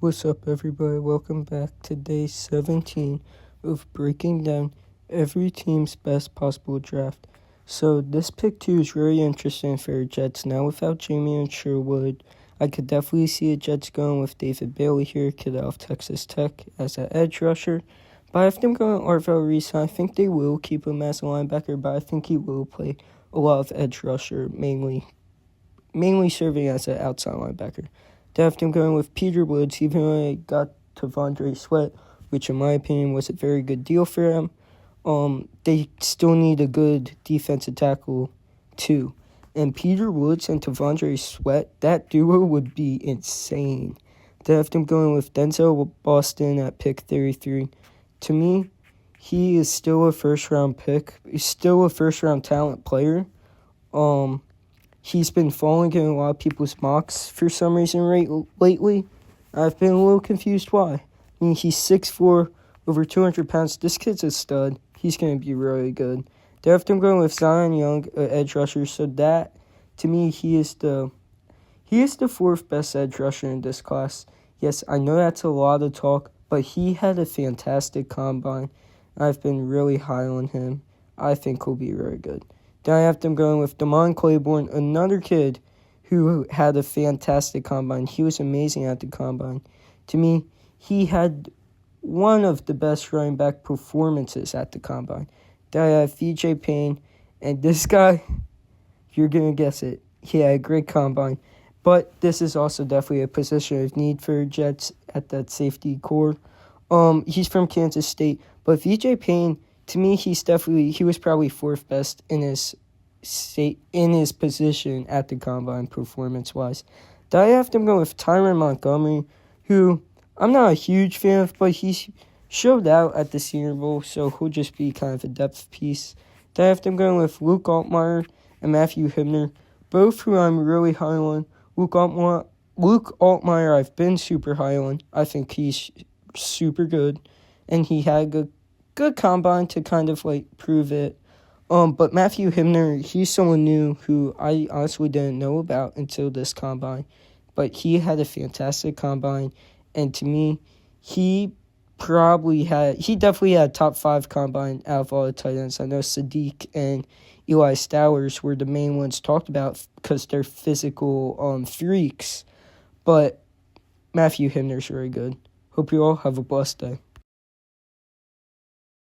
What's up, everybody? Welcome back to day 17 of breaking down every team's best possible draft. So this pick 2 is really interesting for Jets. Now without Jamie and Sherwood, I could definitely see the Jets going with David Bailey here, kid out of Texas Tech, as an edge rusher. But I have them going Arvell Reese. I think they will keep him as a linebacker, but I think he will play a lot of edge rusher, mainly serving as an outside linebacker. They have them going with Peter Woods, even though they got T'Vondre Sweat, which in my opinion was a very good deal for them. They still need a good defensive tackle too. And Peter Woods and T'Vondre Sweat, that duo would be insane. They have them going with Denzel Boston at pick 33. To me, he is still a first-round pick. He's still a first-round talent player. He's been falling in a lot of people's mocks for some reason lately. I've been a little confused why. I mean, he's 6'4", over 200 pounds. This kid's a stud. He's going to be really good. They have him going with Zion Young, an edge rusher. So that, to me, he is the fourth best edge rusher in this class. Yes, I know that's a lot of talk, but he had a fantastic combine. I've been really high on him. I think he'll be very good. Then I have them going with Damon Claiborne, another kid who had a fantastic combine. He was amazing at the combine. To me, he had one of the best running back performances at the combine. Then I have VJ Payne, and this guy, you're going to guess it. He had a great combine. But this is also definitely a position of need for Jets at that safety core. He's from Kansas State, but VJ Payne, to me, he was probably fourth best in his position at the combine performance-wise. Then I have to go with Tyron Montgomery, who I'm not a huge fan of, but he showed out at the Senior Bowl, so he'll just be kind of a depth piece. Then I have them going with Luke Altmaier and Matthew Hibner, both who I'm really high on. Luke Altmaier I've been super high on. I think he's super good, and he had a good combine to kind of prove it. But Matthew Hibner, he's someone new who I honestly didn't know about until this combine. But he had a fantastic combine, and to me, he definitely had top 5 combine out of all the tight ends. I know Sadiq and Eli Stowers were the main ones talked about because they're physical freaks. But Matthew Hibner's very good. Hope you all have a blessed day.